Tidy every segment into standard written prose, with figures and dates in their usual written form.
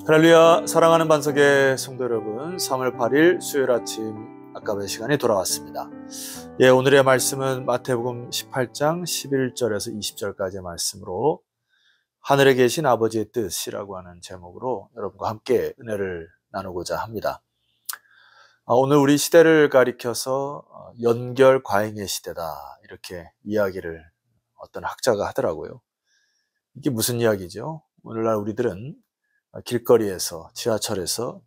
할렐루야. 사랑하는 반석의 성도 여러분, 3월 8일 수요일 아침 아까의 시간이 돌아왔습니다. 오늘의 말씀은 마태복음 18장 11절에서 20절까지의 말씀으로 하늘에 계신 아버지의 뜻이라고 하는 제목으로 여러분과 함께 은혜를 나누고자 합니다. 오늘 우리 시대를 가리켜서 연결 과잉의 시대다, 이렇게 이야기를 어떤 학자가 하더라고요. 이게 무슨 이야기죠? 오늘날 우리들은 길거리에서, 지하철에서,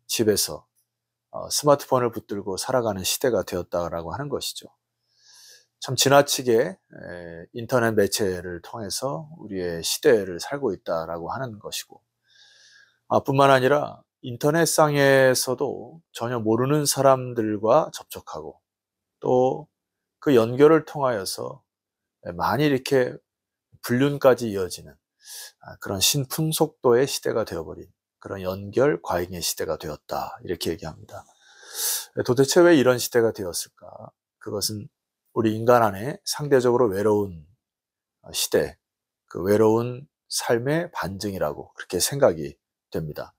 집에서 스마트폰을 붙들고 살아가는 시대가 되었다라고 하는 것이죠. 참 지나치게 인터넷 매체를 통해서 우리의 시대를 살고 있다라고 하는 것이고, 뿐만 아니라 인터넷상에서도 전혀 모르는 사람들과 접촉하고, 또 그 연결을 통하여서 많이 이렇게 불륜까지 이어지는 그런 신풍속도의 시대가 되어버린 그런 연결 과잉의 시대가 되었다, 이렇게 얘기합니다. 도대체 왜 이런 시대가 되었을까? 그것은 우리 인간 안에 상대적으로 외로운 시대, 그 외로운 삶의 반증이라고 그렇게 생각이 됩니다.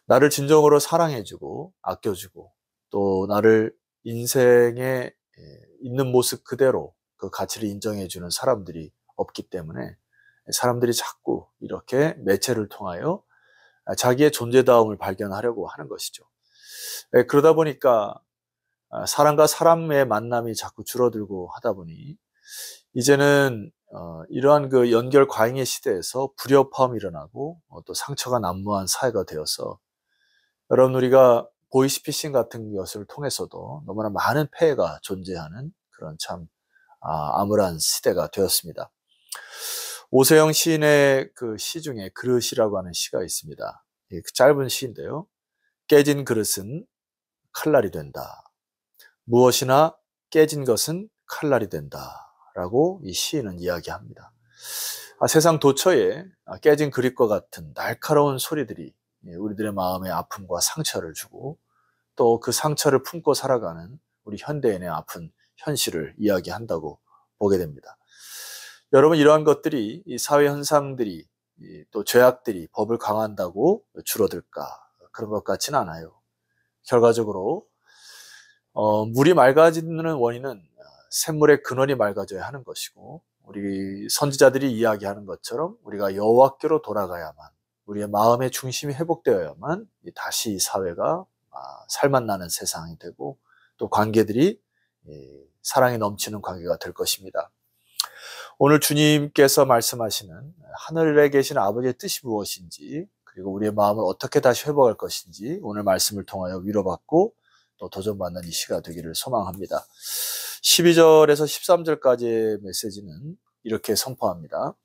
나를 진정으로 사랑해주고 아껴주고, 또 나를 인생에 있는 모습 그대로 그 가치를 인정해주는 사람들이 없기 때문에 사람들이 자꾸 이렇게 매체를 통하여 자기의 존재다움을 발견하려고 하는 것이죠. 그러다 보니까 사람과 사람의 만남이 자꾸 줄어들고 하다 보니 이제는 이러한 그 연결 과잉의 시대에서 불협화음이 일어나고 또 상처가 난무한 사회가 되어서, 여러분, 우리가 보이스피싱 같은 것을 통해서도 너무나 많은 폐해가 존재하는 그런 참 암울한 시대가 되었습니다. 오세영 시인의 그 시 중에 그릇이라고 하는 시가 있습니다. 짧은 시인데요. 깨진 그릇은 칼날이 된다. 무엇이나 깨진 것은 칼날이 된다, 라고 이 시인은 이야기합니다. 세상 도처에 깨진 그릇과 같은 날카로운 소리들이 우리들의 마음에 아픔과 상처를 주고, 또 그 상처를 품고 살아가는 우리 현대인의 아픈 현실을 이야기한다고 보게 됩니다. 여러분, 이러한 것들이, 이 사회 현상들이, 또 죄악들이 법을 강화한다고 줄어들까? 그런 것 같지는 않아요. 결과적으로 물이 맑아지는 원인은 샘물의 근원이 맑아져야 하는 것이고, 우리 선지자들이 이야기하는 것처럼 우리가 여호와께로 돌아가야만, 우리의 마음의 중심이 회복되어야만 다시 사회가 살맛나는 세상이 되고, 또 관계들이 사랑이 넘치는 관계가 될 것입니다. 오늘 주님께서 말씀하시는 하늘에 계신 아버지의 뜻이 무엇인지, 그리고 우리의 마음을 어떻게 다시 회복할 것인지 오늘 말씀을 통하여 위로받고 또 도전받는 이 시가 되기를 소망합니다. 12절에서 13절까지의 메시지는 이렇게 선포합니다.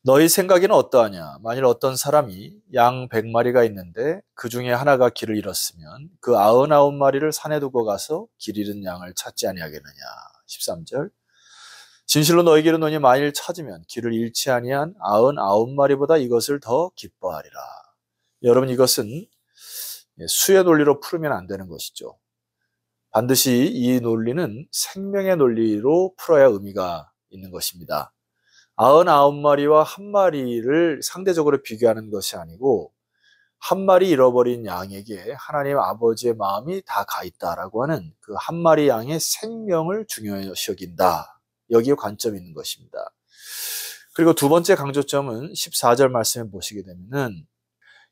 너희 생각에는 어떠하냐? 만일 어떤 사람이 양 100마리가 있는데 그 중에 하나가 길을 잃었으면 그 99마리를 산에 두고 가서 길 잃은 양을 찾지 아니하겠느냐? 13절. 진실로 너희에게 이르노니 만일 찾으면 길을 잃지 아니한 99마리보다 이것을 더 기뻐하리라. 여러분, 이것은 수의 논리로 풀으면 안 되는 것이죠. 반드시 이 논리는 생명의 논리로 풀어야 의미가 있는 것입니다. 99마리와 한 마리를 상대적으로 비교하는 것이 아니고, 한 마리 잃어버린 양에게 하나님 아버지의 마음이 다 가 있다라고 하는 그 한 마리 양의 생명을 중요시 여긴다, 여기에 관점이 있는 것입니다. 그리고 두 번째 강조점은 14절 말씀에 보시게 되면은,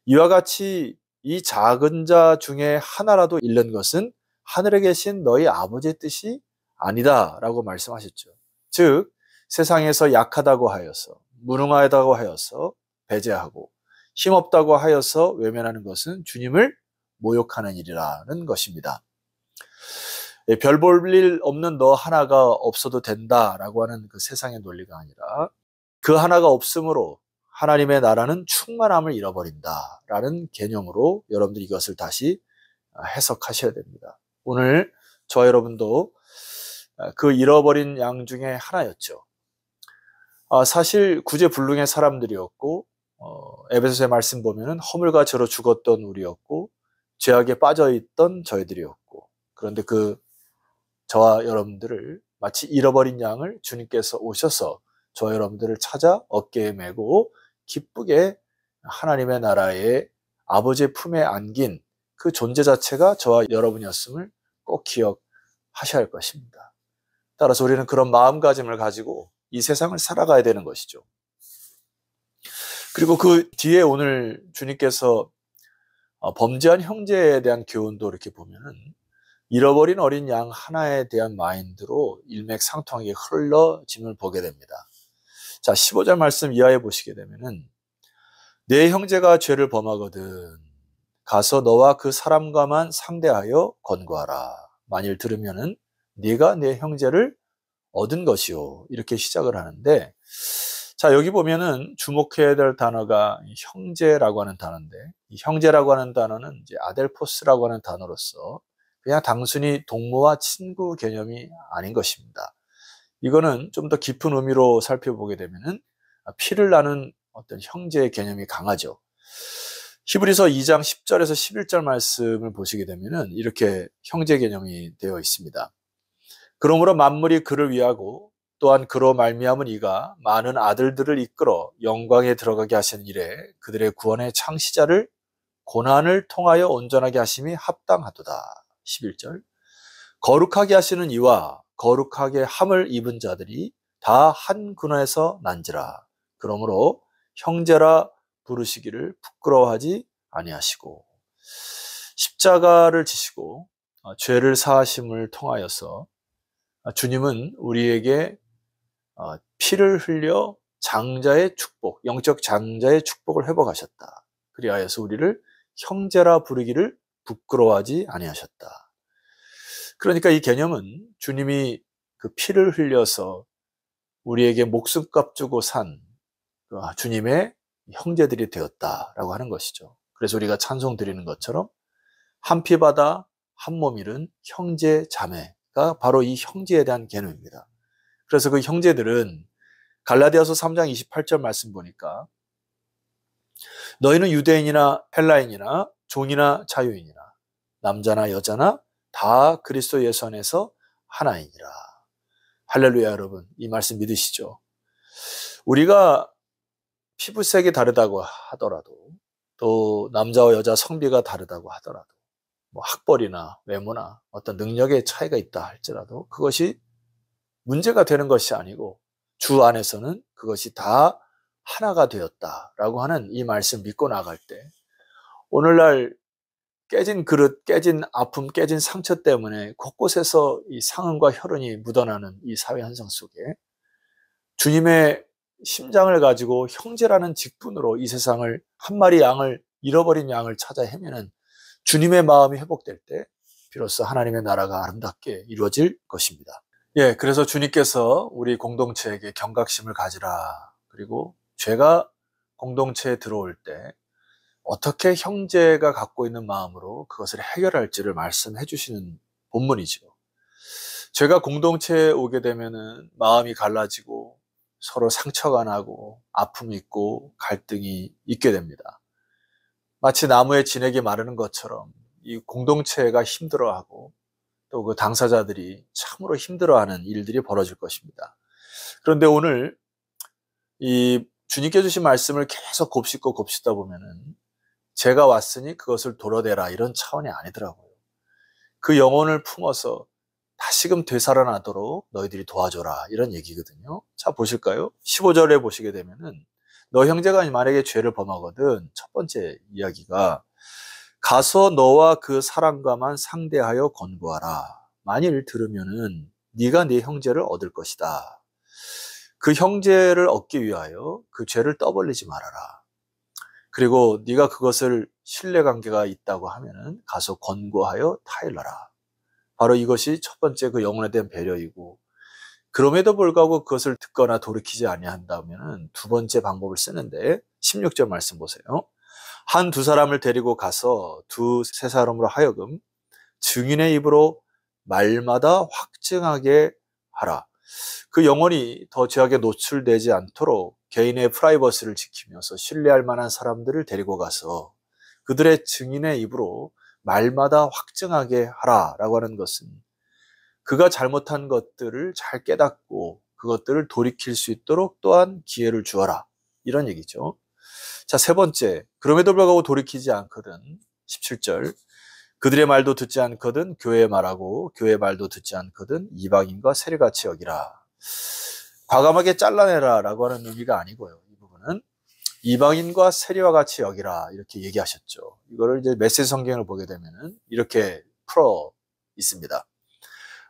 이와 같이 이 작은 자 중에 하나라도 잃는 것은 하늘에 계신 너희 아버지의 뜻이 아니다, 라고 말씀하셨죠. 즉, 세상에서 약하다고 하여서, 무능하다고 하여서 배제하고, 힘없다고 하여서 외면하는 것은 주님을 모욕하는 일이라는 것입니다. 별 볼 일 없는 너 하나가 없어도 된다라고 하는 그 세상의 논리가 아니라, 그 하나가 없으므로 하나님의 나라는 충만함을 잃어버린다라는 개념으로 여러분들이 이것을 다시 해석하셔야 됩니다. 오늘 저와 여러분도 그 잃어버린 양 중에 하나였죠. 사실 구제불능의 사람들이었고, 에베소서의 말씀 보면은 허물과 죄로 죽었던 우리였고, 죄악에 빠져있던 저희들이었고, 그런데 그 저와 여러분들을 마치 잃어버린 양을 주님께서 오셔서 저와 여러분들을 찾아 어깨에 메고 기쁘게 하나님의 나라의 아버지의 품에 안긴 그 존재 자체가 저와 여러분이었음을 꼭 기억하셔야 할 것입니다. 따라서 우리는 그런 마음가짐을 가지고 이 세상을 살아가야 되는 것이죠. 그리고 그 뒤에 오늘 주님께서 범죄한 형제에 대한 교훈도 이렇게 보면은 잃어버린 어린 양 하나에 대한 마인드로 일맥상통하게 흘러짐을 보게 됩니다. 자, 15절 말씀 이하에 보시게 되면은 내 형제가 죄를 범하거든 가서 너와 그 사람과만 상대하여 권고하라. 만일 들으면은 네가 내 형제를 얻은 것이요. 이렇게 시작을 하는데, 자, 여기 보면은 주목해야 될 단어가 형제라고 하는 단어인데, 이 형제라고 하는 단어는 이제 아델포스라고 하는 단어로서 그냥 단순히 동무와 친구 개념이 아닌 것입니다. 이거는 좀 더 깊은 의미로 살펴보게 되면은 피를 나눈 어떤 형제의 개념이 강하죠. 히브리서 2장 10절에서 11절 말씀을 보시게 되면은 이렇게 형제 개념이 되어 있습니다. 그러므로 만물이 그를 위하고 또한 그로 말미암은 이가 많은 아들들을 이끌어 영광에 들어가게 하신 이래 그들의 구원의 창시자를 고난을 통하여 온전하게 하심이 합당하도다. 11절 거룩하게 하시는 이와 거룩하게 함을 입은 자들이 다 한 근원에서 난지라. 그러므로 형제라 부르시기를 부끄러워하지 아니하시고 십자가를 지시고 죄를 사하심을 통하여서 주님은 우리에게 피를 흘려 장자의 축복, 영적 장자의 축복을 회복하셨다. 그리하여서 우리를 형제라 부르기를 부끄러워하지 아니하셨다. 그러니까 이 개념은 주님이 그 피를 흘려서 우리에게 목숨값 주고 산 주님의 형제들이 되었다라고 하는 것이죠. 그래서 우리가 찬송 드리는 것처럼 한 피 받아 한 몸 이룬 형제 자매가 바로 이 형제에 대한 개념입니다. 그래서 그 형제들은 갈라디아서 3장 28절 말씀 보니까 너희는 유대인이나 헬라인이나 종이나 자유인이나 남자나 여자나 다 그리스도 예수 안에서 하나이니라. 할렐루야. 여러분, 이 말씀 믿으시죠? 우리가 피부색이 다르다고 하더라도 또 남자와 여자 성비가 다르다고 하더라도 뭐 학벌이나 외모나 어떤 능력의 차이가 있다 할지라도 그것이 문제가 되는 것이 아니고 주 안에서는 그것이 다 하나가 되었다라고 하는 이 말씀 믿고 나갈 때 오늘날 깨진 그릇, 깨진 아픔, 깨진 상처 때문에 곳곳에서 이 상흔과 혈흔이 묻어나는 이 사회 현상 속에 주님의 심장을 가지고 형제라는 직분으로 이 세상을 한 마리 양을 잃어버린 양을 찾아 헤매는 주님의 마음이 회복될 때 비로소 하나님의 나라가 아름답게 이루어질 것입니다. 예, 그래서 주님께서 우리 공동체에게 경각심을 가지라. 그리고 죄가 공동체에 들어올 때 어떻게 형제가 갖고 있는 마음으로 그것을 해결할지를 말씀해 주시는 본문이죠. 죄가 공동체에 오게 되면은 마음이 갈라지고 서로 상처가 나고 아픔이 있고 갈등이 있게 됩니다. 마치 나무에 진액이 마르는 것처럼 이 공동체가 힘들어하고 또 그 당사자들이 참으로 힘들어하는 일들이 벌어질 것입니다. 그런데 오늘 이 주님께 주신 말씀을 계속 곱씹고 곱씹다 보면은 제가 왔으니 그것을 도려내라 이런 차원이 아니더라고요. 그 영혼을 품어서 다시금 되살아나도록 너희들이 도와줘라 이런 얘기거든요. 자, 보실까요? 15절에 보시게 되면은 너 형제가 만약에 죄를 범하거든 첫 번째 이야기가 가서 너와 그 사람과만 상대하여 권고하라. 만일 들으면은 네가 네 형제를 얻을 것이다. 그 형제를 얻기 위하여 그 죄를 떠벌리지 말아라. 그리고 네가 그것을 신뢰관계가 있다고 하면은 가서 권고하여 타일러라. 바로 이것이 첫 번째 그 영혼에 대한 배려이고 그럼에도 불구하고 그것을 듣거나 돌이키지 아니한다면은 두 번째 방법을 쓰는데 16절 말씀 보세요. 한 두 사람을 데리고 가서 두세 사람으로 하여금 증인의 입으로 말마다 확증하게 하라. 그 영혼이 더 죄악에 노출되지 않도록 개인의 프라이버시를 지키면서 신뢰할 만한 사람들을 데리고 가서 그들의 증인의 입으로 말마다 확증하게 하라라고 하는 것은 그가 잘못한 것들을 잘 깨닫고 그것들을 돌이킬 수 있도록 또한 기회를 주어라 이런 얘기죠. 자, 세 번째, 그럼에도 불구하고 돌이키지 않거든. 17절. 그들의 말도 듣지 않거든 교회의 말하고 교회의 말도 듣지 않거든 이방인과 세리같이 여기라. 과감하게 잘라내라 라고 하는 의미가 아니고요. 이 부분은 이방인과 세리와 같이 여기라 이렇게 얘기하셨죠. 이거를 이제 메시지 성경을 보게 되면은 이렇게 풀어 있습니다.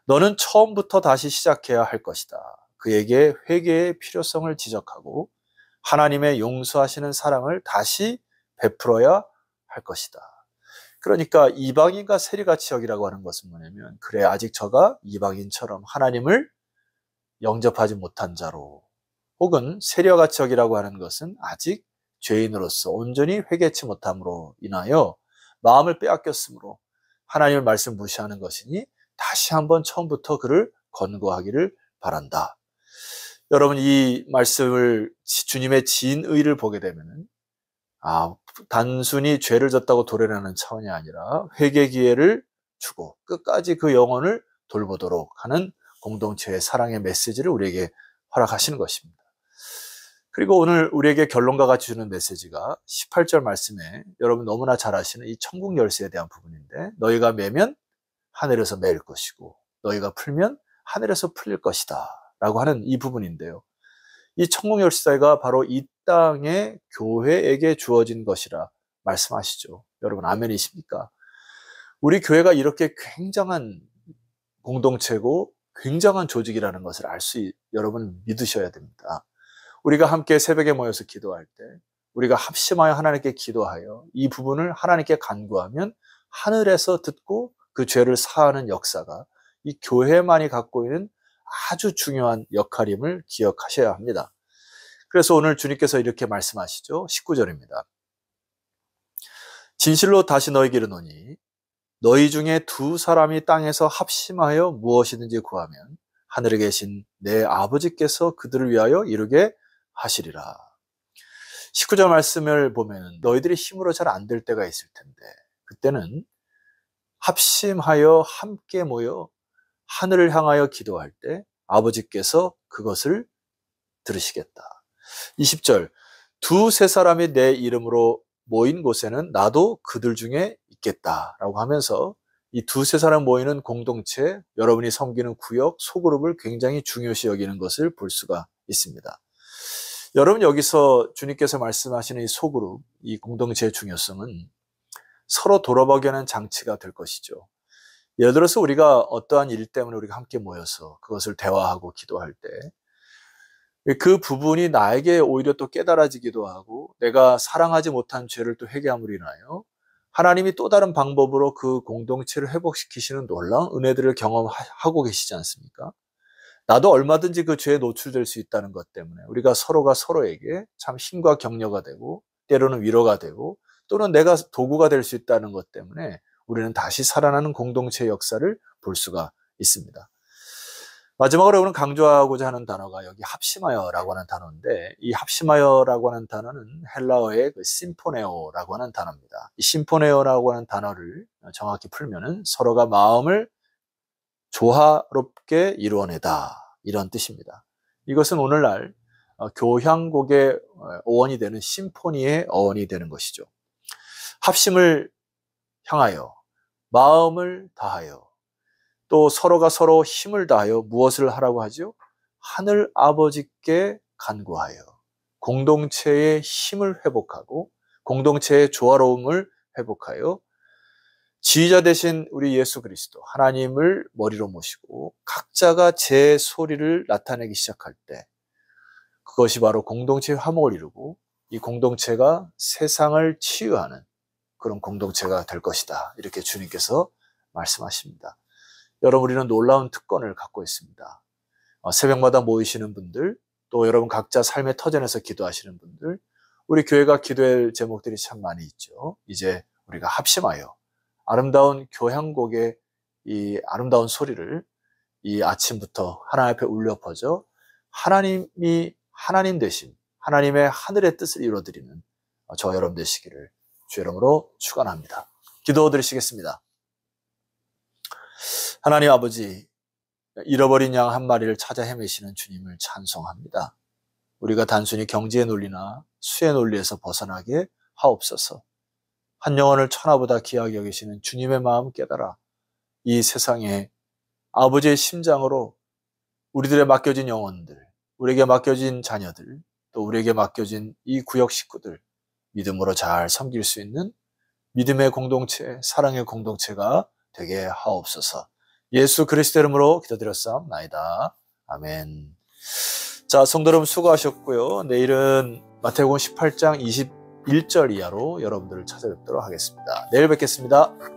너는 처음부터 다시 시작해야 할 것이다. 그에게 회개의 필요성을 지적하고 하나님의 용서하시는 사랑을 다시 베풀어야 할 것이다. 그러니까 이방인과 세리같이 여기라고 하는 것은 뭐냐면, 그래 아직 저가 이방인처럼 하나님을 영접하지 못한 자로, 혹은 세리와 같이 여기라고 하는 것은 아직 죄인으로서 온전히 회개치 못함으로 인하여 마음을 빼앗겼으므로 하나님의 말씀 무시하는 것이니 다시 한번 처음부터 그를 권고하기를 바란다. 여러분, 이 말씀을 주님의 진의를 보게 되면은 단순히 죄를 졌다고 도래하는 차원이 아니라 회개 기회를 주고 끝까지 그 영혼을 돌보도록 하는 공동체의 사랑의 메시지를 우리에게 허락하시는 것입니다. 그리고 오늘 우리에게 결론과 같이 주는 메시지가 18절 말씀에 여러분 너무나 잘 아시는 이 천국 열쇠에 대한 부분인데, 너희가 매면 하늘에서 매일 것이고 너희가 풀면 하늘에서 풀릴 것이다 라고 하는 이 부분인데요. 이 천국 열쇠가 바로 이 땅의 교회에게 주어진 것이라 말씀하시죠. 여러분 아멘이십니까? 우리 교회가 이렇게 굉장한 공동체고 굉장한 조직이라는 것을 여러분 믿으셔야 됩니다. 우리가 함께 새벽에 모여서 기도할 때, 우리가 합심하여 하나님께 기도하여 이 부분을 하나님께 간구하면 하늘에서 듣고 그 죄를 사하는 역사가 이 교회만이 갖고 있는 아주 중요한 역할임을 기억하셔야 합니다. 그래서 오늘 주님께서 이렇게 말씀하시죠. 19절입니다. 진실로 다시 너희에게 이르노니 너희 중에 두 사람이 땅에서 합심하여 무엇이든지 구하면 하늘에 계신 내 아버지께서 그들을 위하여 이루게 하시리라. 19절 말씀을 보면 너희들이 힘으로 잘 안 될 때가 있을 텐데, 그때는 합심하여 함께 모여 하늘을 향하여 기도할 때 아버지께서 그것을 들으시겠다. 20절, 두세 사람이 내 이름으로 모인 곳에는 나도 그들 중에 있겠다라고 하면서 이 두세 사람 모이는 공동체, 여러분이 섬기는 구역, 소그룹을 굉장히 중요시 여기는 것을 볼 수가 있습니다. 여러분, 여기서 주님께서 말씀하시는 이 소그룹, 이 공동체의 중요성은 서로 돌아보게 하는 장치가 될 것이죠. 예를 들어서 우리가 어떠한 일 때문에 우리가 함께 모여서 그것을 대화하고 기도할 때 그 부분이 나에게 오히려 또 깨달아지기도 하고, 내가 사랑하지 못한 죄를 또 회개함으로 인하여 하나님이 또 다른 방법으로 그 공동체를 회복시키시는 놀라운 은혜들을 경험하고 계시지 않습니까? 나도 얼마든지 그 죄에 노출될 수 있다는 것 때문에 우리가 서로가 서로에게 참 힘과 격려가 되고 때로는 위로가 되고 또는 내가 도구가 될 수 있다는 것 때문에 우리는 다시 살아나는 공동체의 역사를 볼 수가 있습니다. 마지막으로 오늘 강조하고자 하는 단어가 여기 합심하여라고 하는 단어인데, 이 합심하여라고 하는 단어는 헬라어의 그 심포네오라고 하는 단어입니다. 이 심포네오라고 하는 단어를 정확히 풀면은 서로가 마음을 조화롭게 이루어내다, 이런 뜻입니다. 이것은 오늘날 교향곡의 어원이 되는 심포니의 어원이 되는 것이죠. 합심을 향하여 마음을 다하여 또 서로가 서로 힘을 다하여 무엇을 하라고 하죠? 하늘 아버지께 간구하여 공동체의 힘을 회복하고 공동체의 조화로움을 회복하여 지휘자 되신 우리 예수 그리스도 하나님을 머리로 모시고 각자가 제 소리를 나타내기 시작할 때 그것이 바로 공동체의 화목을 이루고 이 공동체가 세상을 치유하는 그런 공동체가 될 것이다, 이렇게 주님께서 말씀하십니다. 여러분, 우리는 놀라운 특권을 갖고 있습니다. 새벽마다 모이시는 분들, 또 여러분 각자 삶의 터전에서 기도하시는 분들, 우리 교회가 기도할 제목들이 참 많이 있죠. 이제 우리가 합심하여 아름다운 교향곡의 이 아름다운 소리를 이 아침부터 하나님 앞에 울려 퍼져 하나님이 하나님 되신 하나님의 하늘의 뜻을 이루어드리는 저와 여러분 되시기를 주 이름으로 축원합니다. 기도드리시겠습니다. 하나님 아버지, 잃어버린 양 한 마리를 찾아 헤매시는 주님을 찬송합니다. 우리가 단순히 경제의 논리나 수의 논리에서 벗어나게 하옵소서. 한 영혼을 천하보다 귀하게 여기시는 주님의 마음 깨달아 이 세상에 아버지의 심장으로 우리들의 맡겨진 영혼들, 우리에게 맡겨진 자녀들, 또 우리에게 맡겨진 이 구역 식구들 믿음으로 잘 섬길 수 있는 믿음의 공동체, 사랑의 공동체가 되게 하옵소서. 예수 그리스도 이름으로 기도드렸사옵나이다. 아멘. 자, 성도 여러분 수고하셨고요. 내일은 마태복음 18장 21절 이하로 여러분들을 찾아뵙도록 하겠습니다. 내일 뵙겠습니다.